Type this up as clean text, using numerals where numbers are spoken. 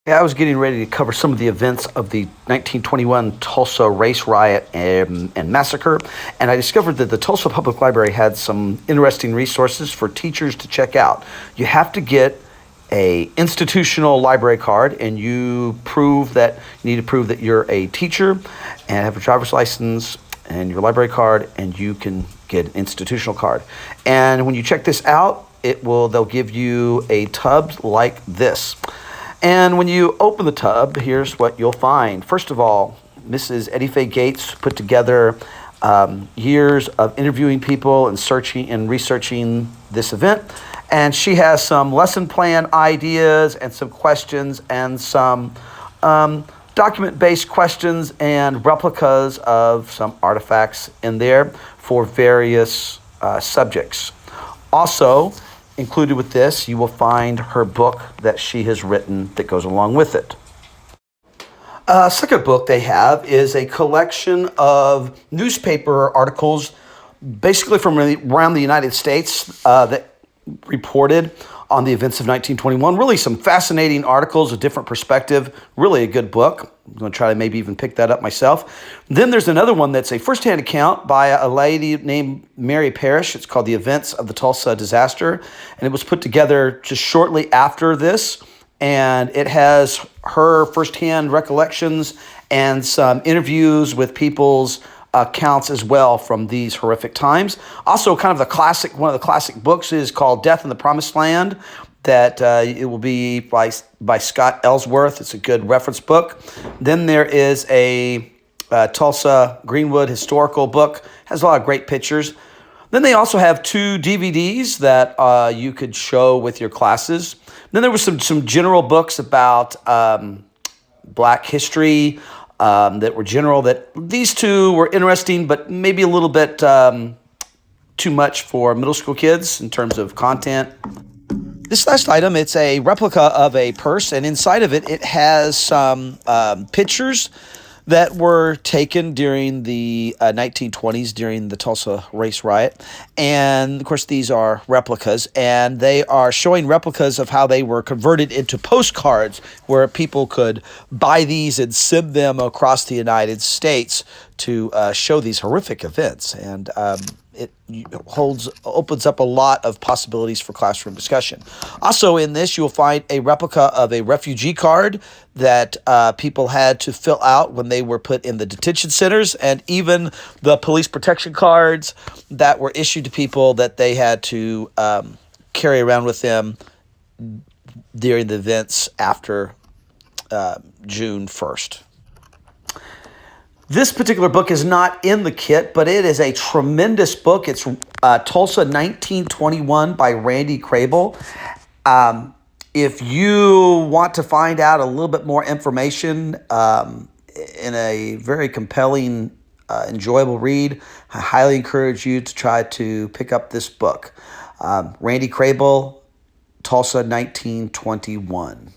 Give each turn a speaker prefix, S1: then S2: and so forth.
S1: Yeah, I was getting ready to cover some of the events of the 1921 Tulsa Race Riot and Massacre, and I discovered that the Tulsa Public Library had some interesting resources for teachers to check out. You have to get a institutional library card, and you need to prove that you're a teacher and have a driver's license and your library card, and you can get an institutional card. And when you check this out, they'll give you a tub like this. And when you open the tub, here's what you'll find. First of all, Mrs. Eddie Faye Gates put together years of interviewing people and searching and researching this event. And she has some lesson plan ideas and some questions and some document-based questions and replicas of some artifacts in there for various subjects. Also, included with this, you will find her book that she has written that goes along with it. Second book they have is a collection of newspaper articles, basically from around the United States, that reported on the events of 1921. Really some fascinating articles, a different perspective. Really a good book. I'm going to try to maybe even pick that up myself. Then there's another one that's a firsthand account by a lady named Mary Parrish. It's called The Events of the Tulsa Disaster, and it was put together just shortly after this, and it has her firsthand recollections and some interviews with people's accounts as well from these horrific times. Also, kind of one of the classic books is called Death in the Promised Land. That it will be by Scott Ellsworth. It's a good reference book. Then there is a Tulsa Greenwood historical book. Has a lot of great pictures. Then they also have 2 DVDs that you could show with your classes. Then there was some general books about Black history that were general. That these 2 were interesting, but maybe a little bit too much for middle school kids in terms of content. This last item, it's a replica of a purse, and inside of it, it has some pictures that were taken during the 1920s, during the Tulsa Race Riot. And, of course, these are replicas, and they are showing replicas of how they were converted into postcards where people could buy these and send them across the United States to show these horrific events. And it opens up a lot of possibilities for classroom discussion. Also in this, you'll find a replica of a refugee card that people had to fill out when they were put in the detention centers, and even the police protection cards that were issued to people that they had to carry around with them during the events after June 1st. This particular book is not in the kit, but it is a tremendous book. It's Tulsa 1921 by Randy Crable. If you want to find out a little bit more information in a very compelling, enjoyable read, I highly encourage you to try to pick up this book. Randy Crable, Tulsa 1921.